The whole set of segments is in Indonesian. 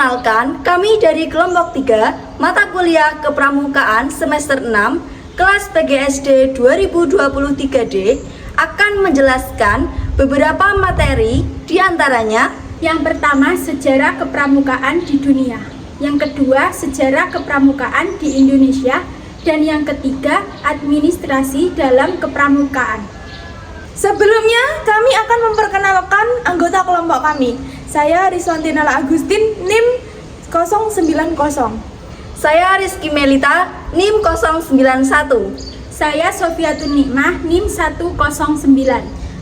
Perkenalkan, kami dari kelompok 3 mata kuliah Kepramukaan semester 6 kelas PGSD 2023D akan menjelaskan beberapa materi, diantaranya yang pertama, sejarah kepramukaan di dunia. Yang kedua, sejarah kepramukaan di Indonesia. Dan yang ketiga, administrasi dalam kepramukaan. Sebelumnya, kami akan memperkenalkan anggota kelompok kami. Saya Rizwanti Nala Agustin, NIM 090. saya Rizky Melita, NIM 091. Saya Sofiatun Nikmah, NIM 109.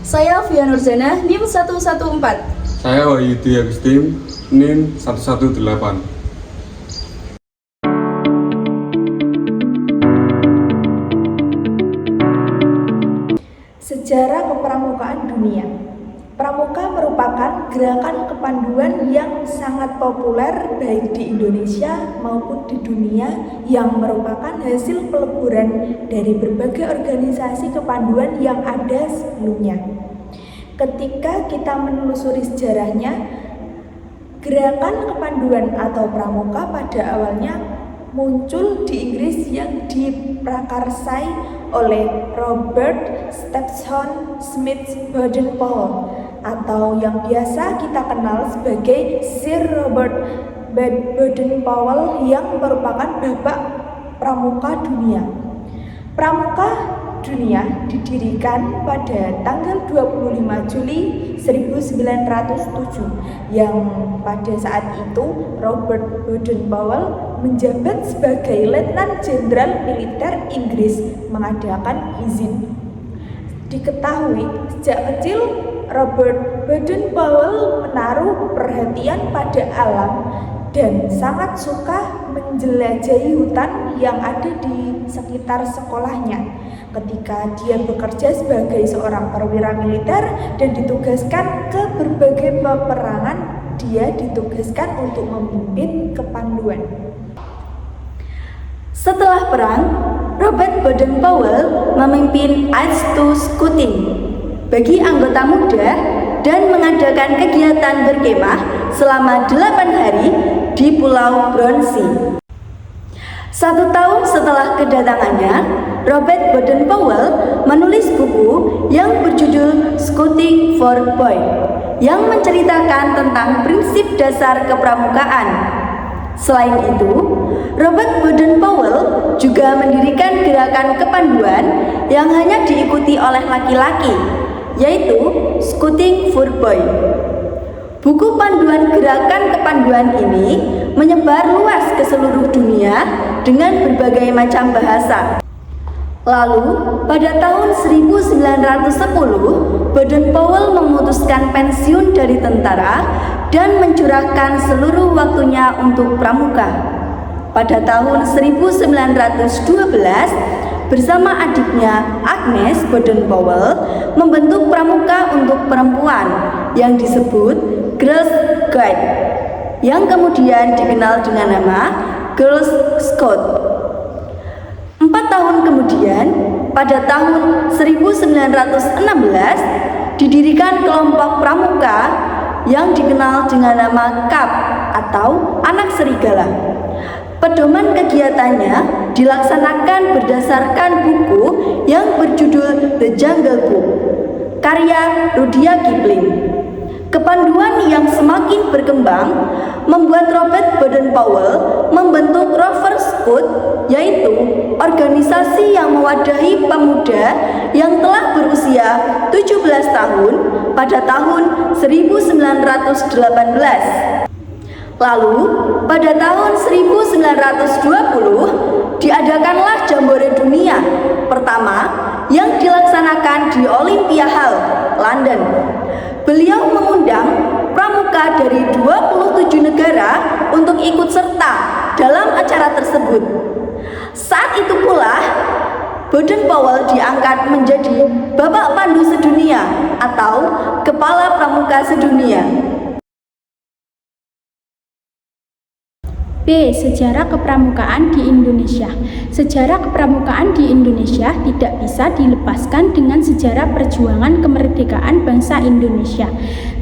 Saya Via Nurzana, NIM 114. Saya Wahyudi Agustin, NIM 118. Sejarah kepramukaan dunia. Pramuka merupakan gerakan kepanduan yang sangat populer baik di Indonesia maupun di dunia yang merupakan hasil peleburan dari berbagai organisasi kepanduan yang ada sebelumnya. Ketika kita menelusuri sejarahnya, gerakan kepanduan atau pramuka pada awalnya muncul di Inggris yang diprakarsai oleh Robert Stephenson Smith Baden-Powell atau yang biasa kita kenal sebagai Sir Robert Baden-Powell yang merupakan bapak pramuka dunia. Pramuka dunia didirikan pada tanggal 25 Juli 1907 yang pada saat itu Robert Baden-Powell menjabat sebagai Letnan Jenderal Militer Inggris mengadakan izin. Diketahui sejak kecil Robert Baden-Powell menaruh perhatian pada alam dan sangat suka menjelajahi hutan yang ada di sekitar sekolahnya. Ketika dia bekerja sebagai seorang perwira militer dan ditugaskan ke berbagai peperangan, dia ditugaskan untuk memimpin kepanduan. Setelah perang, Robert Baden-Powell memimpin Ice to Scouting bagi anggota muda dan mengadakan kegiatan berkemah selama 8 hari di Pulau Bronsey. 1 tahun setelah kedatangannya, Robert Baden-Powell menulis buku yang berjudul Scouting for Boys yang menceritakan tentang prinsip dasar kepramukaan. Selain itu, Robert Baden-Powell juga mendirikan gerakan kepanduan yang hanya diikuti oleh laki-laki, yaitu Scouting for Boys. Buku panduan gerakan kepanduan ini menyebar luas ke seluruh dunia dengan berbagai macam bahasa. Lalu, pada tahun 1910, Baden-Powell memutuskan pensiun dari tentara dan mencurahkan seluruh waktunya untuk pramuka. Pada tahun 1912, bersama adiknya Agnes Baden-Powell membentuk pramuka untuk perempuan yang disebut Girls Guide, yang kemudian dikenal dengan nama Girls Scout. 4 tahun kemudian, pada tahun 1916, didirikan kelompok pramuka yang dikenal dengan nama KAP atau Anak Serigala. Pedoman kegiatannya dilaksanakan berdasarkan buku yang berjudul The Jungle Book, karya Rudyard Kipling. Kepanduan yang semakin berkembang membuat Robert Baden-Powell membentuk Rover Scout, yaitu organisasi yang mewadahi pemuda yang telah berusia 17 tahun pada tahun 1918. Lalu, pada tahun 1920 diadakanlah Jambore Dunia pertama yang dilaksanakan di Olympia Hall, London. Beliau mengundang pramuka dari 27 negara untuk ikut serta dalam acara tersebut. Saat itu pula, Baden-Powell diangkat menjadi Bapak Pandu Sedunia atau Kepala Pramuka Sedunia. B. Sejarah kepramukaan di Indonesia. Sejarah kepramukaan di Indonesia tidak bisa dilepaskan dengan sejarah perjuangan kemerdekaan bangsa Indonesia.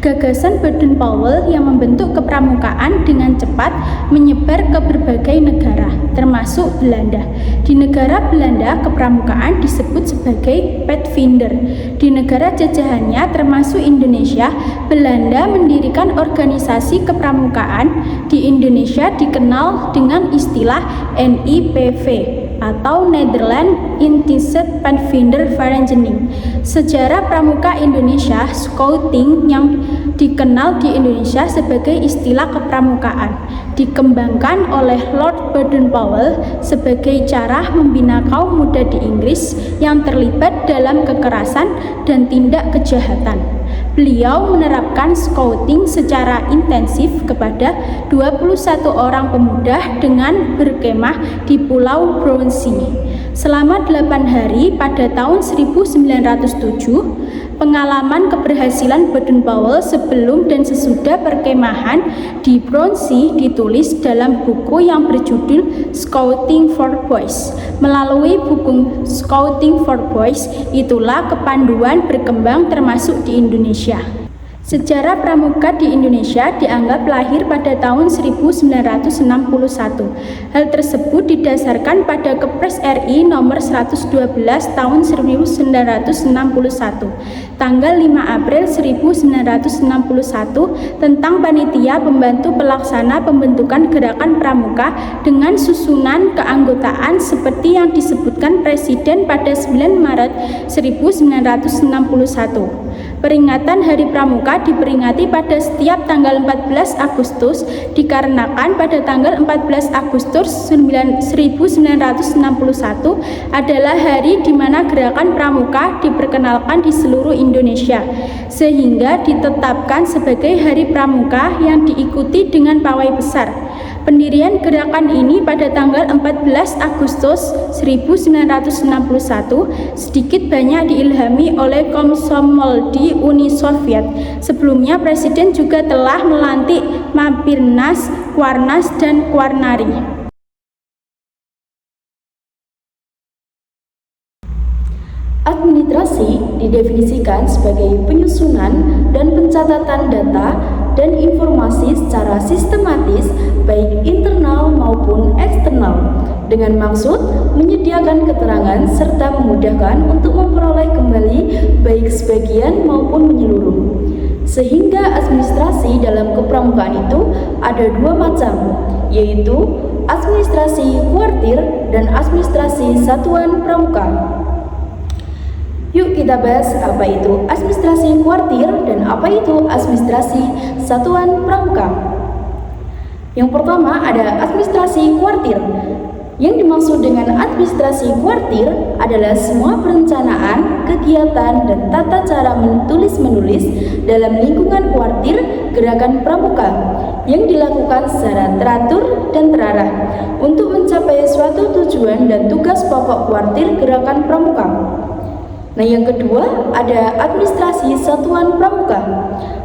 Gagasan Baden-Powell yang membentuk kepramukaan dengan cepat menyebar ke berbagai negara, termasuk Belanda. Di negara Belanda, kepramukaan disebut sebagai Pathfinder. Di negara jajahannya, termasuk Indonesia, Belanda mendirikan organisasi kepramukaan di Indonesia dikenal dengan istilah NIPV atau Nederland Institute Pathfinder Vereniging. Sejarah pramuka Indonesia, Scouting, yang dikenal di Indonesia sebagai istilah kepramukaan, dikembangkan oleh Lord Baden-Powell sebagai cara membina kaum muda di Inggris yang terlibat dalam kekerasan dan tindak kejahatan. Beliau menerapkan Scouting secara intensif kepada 21 orang pemuda dengan berkemah di Pulau Brownsea. Selama 8 hari pada tahun 1907, pengalaman keberhasilan Baden-Powell sebelum dan sesudah perkemahan di Brownsea ditulis dalam buku yang berjudul Scouting for Boys. Melalui buku Scouting for Boys, itulah kepanduan berkembang termasuk di Indonesia. Sejarah pramuka di Indonesia dianggap lahir pada tahun 1961. Hal tersebut didasarkan pada Kepres RI nomor 112 tahun 1961, tanggal 5 April 1961 tentang panitia pembantu pelaksana pembentukan gerakan pramuka dengan susunan keanggotaan seperti yang disebutkan Presiden pada 9 Maret 1961. Peringatan Hari Pramuka diperingati pada setiap tanggal 14 Agustus dikarenakan pada tanggal 14 Agustus 1961 adalah hari di mana gerakan pramuka diperkenalkan di seluruh Indonesia, sehingga ditetapkan sebagai Hari Pramuka yang diikuti dengan pawai besar. Pendirian gerakan ini pada tanggal 14 Agustus 1961 sedikit banyak diilhami oleh Komsomol di Uni Soviet. Sebelumnya Presiden juga telah melantik Mapirnas, Kwarnas, dan Kwarnari. Administrasi didefinisikan sebagai penyusunan dan pencatatan data dan informasi secara sistematis baik internal maupun eksternal dengan maksud menyediakan keterangan serta memudahkan untuk memperoleh kembali baik sebagian maupun menyeluruh. Sehingga administrasi dalam kepramukaan itu ada dua macam, yaitu administrasi kuartir dan administrasi satuan pramuka. Yuk kita bahas apa itu administrasi kuartir dan apa itu administrasi satuan pramuka. Yang pertama ada administrasi kuartir. Yang dimaksud dengan administrasi kuartir adalah semua perencanaan, kegiatan, dan tata cara menulis dalam lingkungan kuartir gerakan pramuka yang dilakukan secara teratur dan terarah untuk mencapai suatu tujuan dan tugas pokok kuartir gerakan pramuka. Nah, yang kedua ada administrasi satuan pramuka.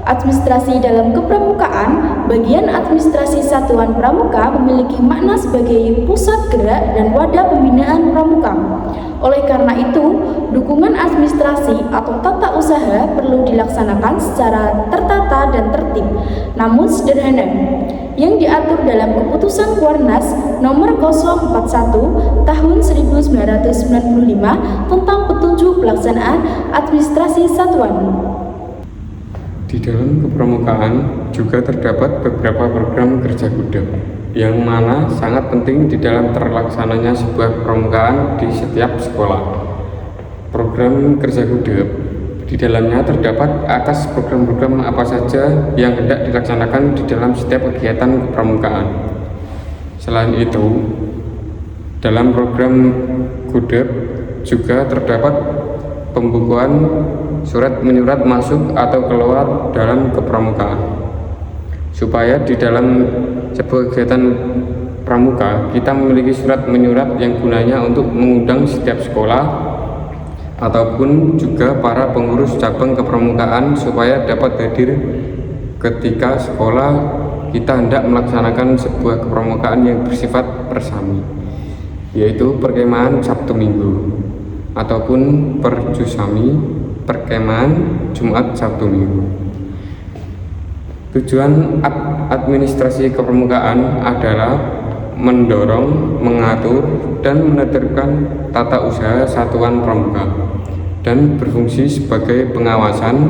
Administrasi dalam kepramukaan, bagian administrasi satuan pramuka memiliki makna sebagai pusat gerak dan wadah pembinaan pramuka. Oleh karena itu, dukungan administrasi atau tata usaha perlu dilaksanakan secara tertata dan tertib, namun sederhana, yang diatur dalam Keputusan Kwarnas nomor 041 tahun 1995 tentang petunjuk pelaksanaan administrasi satuan. Di dalam kepramukaan juga terdapat beberapa program kerja Gudep yang mana sangat penting di dalam terlaksananya sebuah pramukaan di setiap sekolah. Program kerja Gudep di dalamnya terdapat atas program-program apa saja yang hendak dilaksanakan di dalam setiap kegiatan kepramukaan. Selain itu, dalam program Gudep juga terdapat pembukuan surat menyurat masuk atau keluar dalam kepramukaan, supaya di dalam sebuah kegiatan pramuka kita memiliki surat menyurat yang gunanya untuk mengundang setiap sekolah ataupun juga para pengurus cabang kepramukaan supaya dapat hadir ketika sekolah kita hendak melaksanakan sebuah kepramukaan yang bersifat persami, yaitu perkemahan Sabtu Minggu ataupun perjusami, perkemahan Jumat Sabtu Minggu. Tujuan administrasi kepramukaan adalah mendorong, mengatur, dan menertibkan tata usaha satuan pramuka dan berfungsi sebagai pengawasan.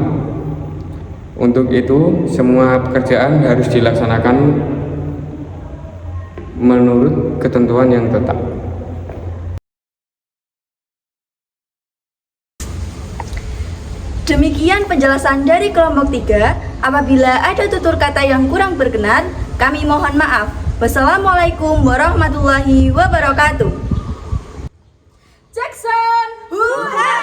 Untuk itu, semua pekerjaan harus dilaksanakan menurut ketentuan yang tetap. Demikian penjelasan dari kelompok 3. Apabila ada tutur kata yang kurang berkenan, kami mohon maaf. Wassalamualaikum warahmatullahi wabarakatuh. Jackson! Huha!